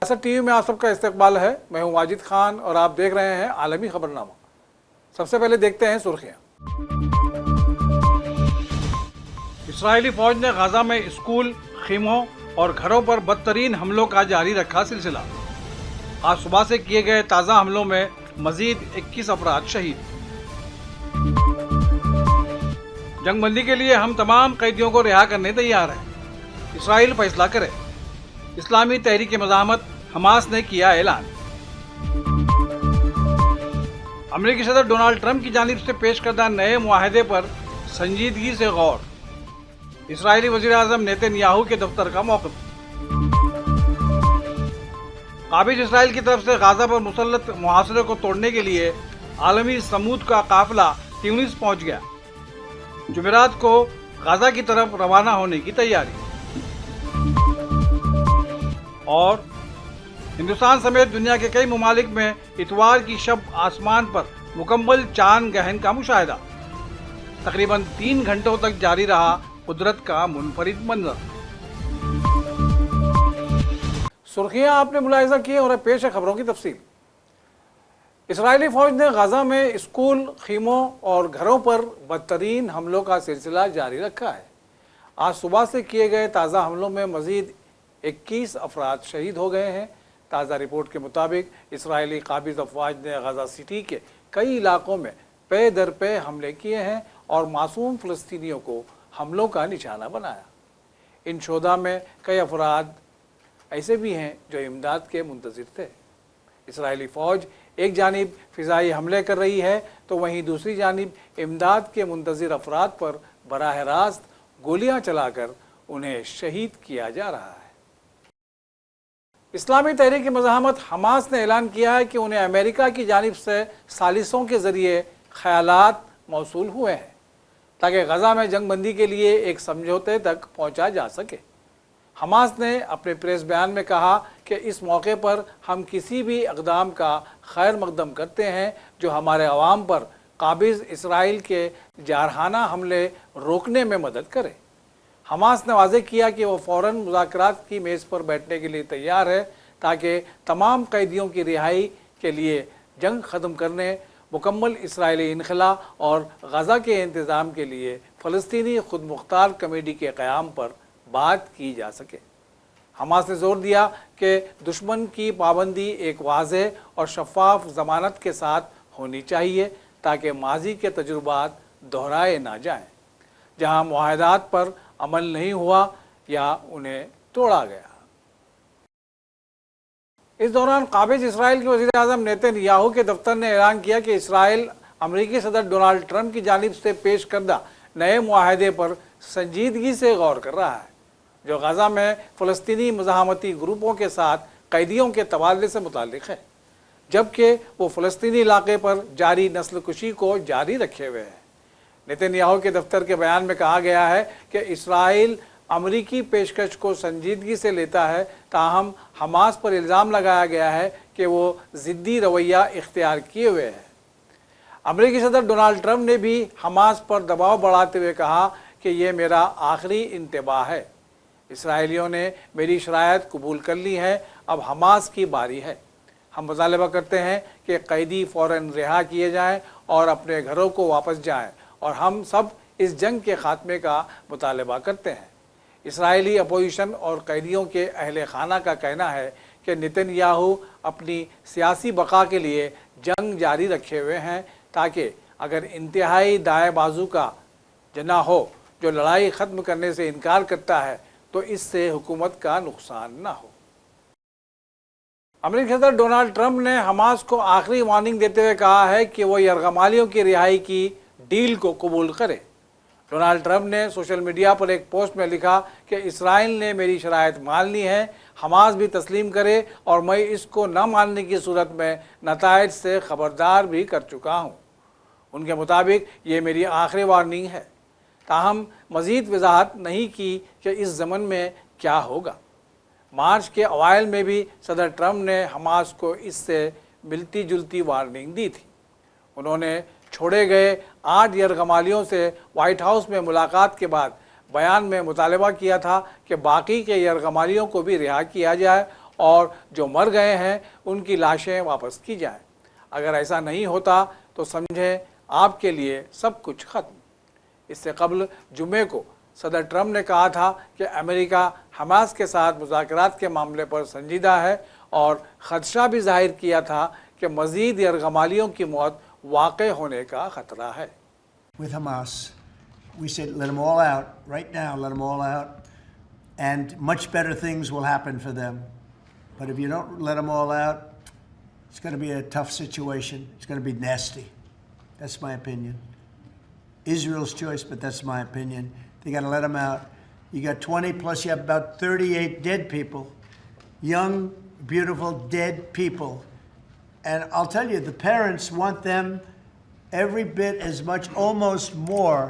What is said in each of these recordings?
सियासत टीवी में आप सबका इस्तकबाल है। मैं हूं वाजिद खान और आप देख रहे हैं आलमी खबरनामा। सबसे पहले देखते हैं सुर्खियां। इसराइली फौज ने गाजा में स्कूल, खीमों और घरों पर बदतरीन हमलों का जारी रखा सिलसिला। आज सुबह से किए गए ताज़ा हमलों में मजीद 21 अफराद शहीद। जंगबंदी के लिए हम तमाम कैदियों को रिहा करने तैयार हैं। इसराइल फैसला करे। इस्लामी तहरीक मज़ाहमत हमास ने किया ऐलान। अमेरिकी सदर डोनाल्ड ट्रंप की जानिब से पेश करदा नए मुआहदे पर संजीदगी से गौर। इसराइली वज़ीर आज़म नेतन्याहू के दफ्तर का मौक़िफ़। काबिज इसराइल की तरफ से गाजा पर मुसल्लत मुहासरे को तोड़ने के लिए आलमी समूद का काफिला ट्यूनिस पहुंच गया। जुमेरात को गाजा की तरफ रवाना होने की तैयारी। और हिंदुस्तान समेत दुनिया के कई ममालिक में इतवार की शब आसमान पर मुकम्मल चांद ग्रहण का मुशाहिदा। तकरीबन 3 घंटों तक जारी रहा कुदरत का मुनफरिद मंजर। सुर्खियां आपने मुलाहिजा की और पेश है खबरों की तफसील। इसराइली फौज ने गाजा में स्कूल, खीमों और घरों पर बदतरीन हमलों का सिलसिला जारी रखा है। आज सुबह से किए गए ताज़ा हमलों में मजीद 21 अफराद शहीद हो गए हैं। ताज़ा रिपोर्ट के मुताबिक इसराइली काबिज अफवाज ने गाजा सिटी के कई इलाकों में पे दर पे हमले किए हैं और मासूम फ़लस्तीनियों को हमलों का निशाना बनाया। इन शोधा में कई अफराद ऐसे भी हैं जो इमदाद के मुंतज़िर थे। इसराइली फ़ौज एक जानिब फ़िज़ाई हमले कर रही है तो वहीं दूसरी जानिब इमदाद के मुंतज़िर अफराद पर बराह रास्त गोलियां चलाकर उन्हें शहीद किया जा रहा है। इस्लामी तहरीक मज़ाहमत हमास ने ऐलान किया है कि उन्हें अमेरिका की जानिब से सालिसों के ज़रिए ख़यालात मौसूल हुए हैं ताकि गज़ा में जंगबंदी के लिए एक समझौते तक पहुंचा जा सके। हमास ने अपने प्रेस बयान में कहा कि इस मौके पर हम किसी भी इक़दाम का खैर मक़दम करते हैं जो हमारे अवाम पर काबिज़ इसराइल के जारहाना हमले रोकने में मदद करे। हमास ने वाज़ेह किया कि वो फ़ौरन मुज़ाकरात की मेज़ पर बैठने के लिए तैयार है ताकि तमाम कैदियों की रिहाई के लिए जंग ख़त्म करने, मुकम्मल इसराइली इनखला और गज़ा के इंतज़ाम के लिए फ़लस्तीनी खुद मुख्तार कमेटी के क़याम पर बात की जा सके। हमास ने ज़ोर दिया कि दुश्मन की पाबंदी एक वाज़ेह और शफ़ाफ ज़मानत के साथ होनी चाहिए ताकि माजी के तजुर्बात दोहराए ना जाएं। जहां मुआहदात पर अमल नहीं हुआ या उन्हें तोड़ा गया। इस दौरान काबिज इसराइल के वज़ीर आज़म नेतन्याहू के दफ्तर ने ऐलान किया कि इसराइल अमेरिकी सदर डोनाल्ड ट्रंप की जानिब से पेश करदा नए मुआहदे पर संजीदगी से गौर कर रहा है जो गाजा में फ़लस्तीनी मज़ाहमती ग्रुपों के साथ कैदियों के तबादले से मुताल्लिक़ है, जबकि वो फ़लस्तीनी इलाके पर जारी नस्ल कुशी को जारी रखे हुए हैं। नेतन्याहू के दफ्तर के बयान में कहा गया है कि इसराइल अमरीकी पेशकश को संजीदगी से लेता है, ताहम हमास पर इल्ज़ाम लगाया गया है कि वो ज़िद्दी रवैया इख्तियार किए हुए है। अमरीकी सदर डोनाल्ड ट्रंप ने भी हमास पर दबाव बढ़ाते हुए कहा कि ये मेरा आखिरी इंतबाह है। इसराइलियों ने मेरी शरायत कबूल कर ली है, अब हमास की बारी है। हम मुतालबा करते हैं कि कैदी फ़ौरन रिहा किए जाएँ और अपने घरों को वापस जाएँ और हम सब इस जंग के ख़ात्मे का मुतालबा करते हैं। इसराइली अपोजिशन और कैदियों के अहले खाना का कहना है कि नेतन्याहू अपनी सियासी बका के लिए जंग जारी रखे हुए हैं ताकि अगर इंतहाई दाएं बाजू का जना हो जो लड़ाई ख़त्म करने से इनकार करता है तो इससे हुकूमत का नुकसान न हो। अमेरिकी सदर डोनाल्ड ट्रंप ने हमास को आखिरी वार्निंग देते हुए कहा है कि वो यरगमालियों की रिहाई की डील को कबूल करे। डोनाल्ड ट्रंप ने सोशल मीडिया पर एक पोस्ट में लिखा कि इसराइल ने मेरी शरायत मान ली है, हमास भी तस्लीम करे और मैं इसको न मानने की सूरत में नताइज से ख़बरदार भी कर चुका हूँ। उनके मुताबिक ये मेरी आखिरी वार्निंग है, ताहम मज़ीद वजाहत नहीं की कि इस ज़मन में क्या होगा। मार्च के अवाइल में भी सदर ट्रंप ने हमास को इससे मिलती जुलती वार्निंग दी थी। उन्होंने छोड़े गए 8 यरगमालियों से वाइट हाउस में मुलाकात के बाद बयान में मुतालबा किया था कि बाकी के यरगमालियों को भी रिहा किया जाए اور جو مر گئے ہیں ان کی لاشیں واپس کی جائیں۔ اگر ایسا نہیں ہوتا تو سمجھیں آپ کے لیے سب کچھ ختم۔ اس سے قبل جمعے کو صدر ٹرمپ نے کہا تھا کہ امریکہ حماس کے ساتھ مذاکرات کے معاملے پر سنجیدہ ہے اور خدشہ بھی ظاہر کیا تھا کہ مزید یرغمالیوں کی موت واقع ہونے کا خطرہ ہے۔ With Hamas, we said let them all out right now, let them all out, and much better things will happen for them. But if you don't let them all out, it's going to be a tough situation. It's going to be nasty. That's my opinion. Israel's choice, but that's my opinion. They got to let them out. You got 20 plus, you have about 38 dead people, young, beautiful, dead people. And I'll tell you, the parents want them every bit as much, almost more,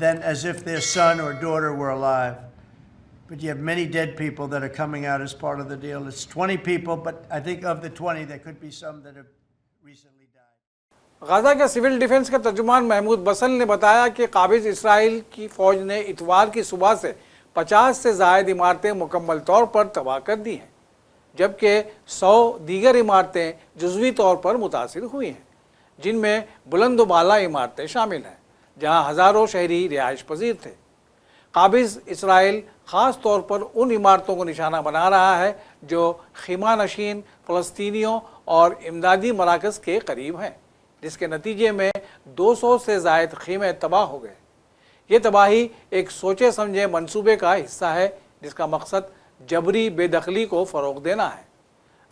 than as if their son or daughter were alive. But you have many dead people that are coming out as part of the deal. It's 20 people, but I think of the 20, there could be some that have recently died. Gaza کے civil defence کے ترجمان محمود بسل نے بتایا کہ قابض اسرائیل کی فوج نے اتوار کی صبح سے 50 سے زائد عمارتیں مکمل طور پر تباہ کر دی ہیں، جبکہ 100 دیگر عمارتیں جزوی طور پر متاثر ہوئی ہیں، جن میں بلند و بالا عمارتیں شامل ہیں، جہاں ہزاروں شہری رہائش پذیر تھے۔ قابض اسرائیل خاص طور پر ان عمارتوں کو نشانہ بنا رہا ہے جو خیمہ نشین فلسطینیوں اور امدادی مراکز کے قریب ہیں، جس کے نتیجے میں 200 سے زائد خیمے تباہ ہو گئے۔ یہ تباہی ایک سوچے سمجھے منصوبے کا حصہ ہے جس کا مقصد جبری بے دخلی کو فروغ دینا ہے۔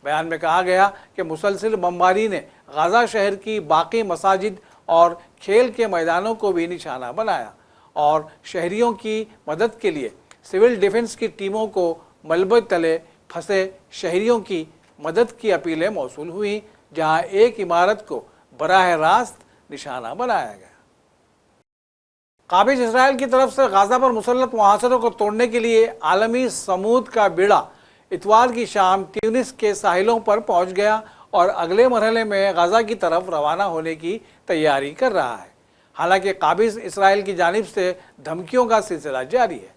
بیان میں کہا گیا کہ مسلسل بمباری نے غزہ شہر کی باقی مساجد اور کھیل کے میدانوں کو بھی نشانہ بنایا اور شہریوں کی مدد کے لیے سول ڈیفنس کی ٹیموں کو ملبے تلے پھنسے شہریوں کی مدد کی اپیلیں موصول ہوئیں، جہاں ایک عمارت کو براہ راست نشانہ بنایا گیا۔ قابض اسرائیل کی طرف سے غزہ پر مسلط محاصروں کو توڑنے کے لیے عالمی سمود کا بیڑا اتوار کی شام تیونس کے ساحلوں پر پہنچ گیا اور اگلے مرحلے میں غزہ کی طرف روانہ ہونے کی تیاری کر رہا ہے۔ حالانکہ قابض اسرائیل کی جانب سے دھمکیوں کا سلسلہ جاری ہے۔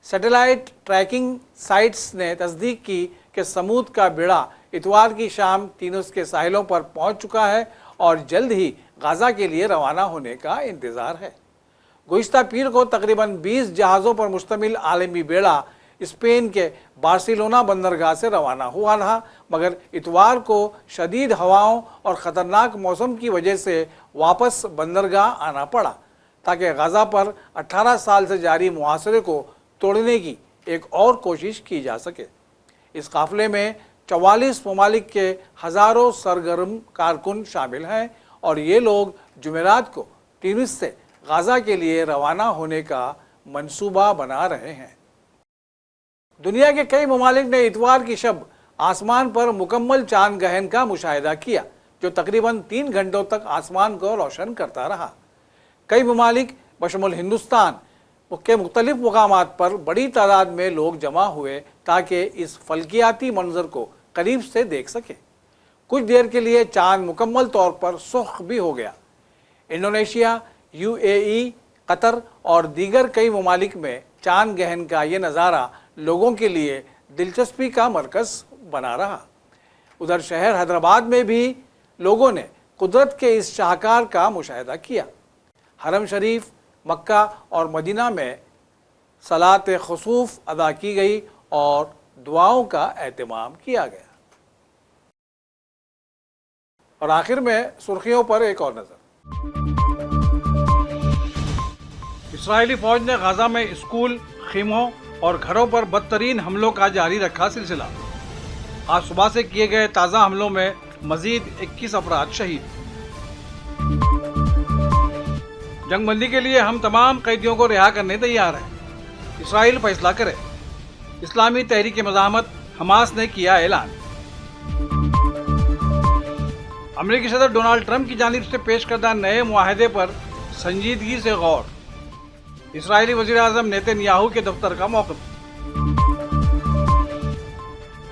سیٹلائٹ ٹریکنگ سائٹس نے تصدیق کی کہ سمود کا بیڑا اتوار کی شام تیونس کے ساحلوں پر پہنچ چکا ہے اور جلد ہی غزہ کے لیے روانہ ہونے کا انتظار ہے۔ گزشتہ پیر کو تقریباً 20 جہازوں پر مشتمل عالمی بیڑا اسپین کے بارسلونا بندرگاہ سے روانہ ہوا تھا، مگر اتوار کو شدید ہواؤں اور خطرناک موسم کی وجہ سے واپس بندرگاہ آنا پڑا تاکہ غزہ پر 18 سال سے جاری محاصرے کو توڑنے کی ایک اور کوشش کی جا سکے۔ اس قافلے میں 44 ممالک کے ہزاروں سرگرم کارکن شامل ہیں اور یہ لوگ جمعرات کو تیونس سے غزہ کے لیے روانہ ہونے کا منصوبہ بنا رہے ہیں۔ دنیا کے کئی ممالک نے اتوار کی شب آسمان پر مکمل چاند گہن کا مشاہدہ کیا جو تقریباً 3 گھنٹوں تک آسمان کو روشن کرتا رہا۔ کئی ممالک بشمول ہندوستان کے مختلف مقامات پر بڑی تعداد میں لوگ جمع ہوئے تاکہ اس فلکیاتی منظر کو قریب سے دیکھ سکیں۔ کچھ دیر کے لیے چاند مکمل طور پر سرخ بھی ہو گیا۔ انڈونیشیا، UAE، قطر اور دیگر کئی ممالک میں چاند گہن کا یہ نظارہ لوگوں کے لیے دلچسپی کا مرکز بنا رہا۔ ادھر شہر حیدرآباد میں بھی لوگوں نے قدرت کے اس شاہکار کا مشاہدہ کیا۔ حرم شریف، مکہ اور مدینہ میں صلاۃ خسوف ادا کی گئی اور دعاؤں کا اہتمام کیا گیا۔ اور آخر میں سرخیوں پر ایک اور نظر۔ اسرائیلی فوج نے غزہ میں اسکول، خیموں اور گھروں پر بدترین حملوں کا جاری رکھا سلسلہ۔ آج صبح سے کیے گئے تازہ حملوں میں مزید 21 افراد شہید۔ جنگ بندی کے لیے ہم تمام قیدیوں کو رہا کرنے تیار ہیں، اسرائیل فیصلہ کرے۔ اسلامی تحریک مزاحمت حماس نے کیا اعلان۔ امریکی صدر ڈونلڈ ٹرمپ کی جانب سے پیش کردہ نئے معاہدے پر سنجیدگی سے غور۔ اسرائیلی وزیر اعظم نیتن یاہو کے دفتر کا موقف۔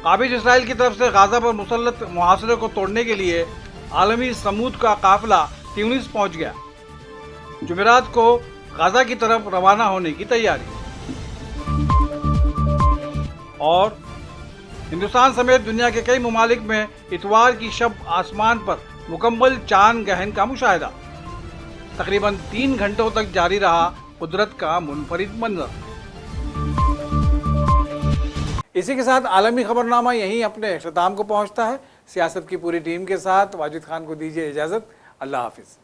قابض اسرائیل کی طرف سے غزہ پر مسلط محاصرے کو توڑنے کے لیے عالمی سمود کا قافلہ تیونس پہنچ گیا۔ جمعرات کو غزہ کی طرف روانہ ہونے کی تیاری۔ اور ہندوستان سمیت دنیا کے کئی ممالک میں اتوار کی شب آسمان پر مکمل چاند گہن کا مشاہدہ، تقریباً 3 گھنٹوں تک جاری رہا قدرت کا منفرد منظر۔ اسی کے ساتھ عالمی خبرنامہ یہیں اپنے اختتام کو پہنچتا ہے۔ سیاست کی پوری ٹیم کے ساتھ واجد خان کو دیجیے اجازت۔ اللہ حافظ۔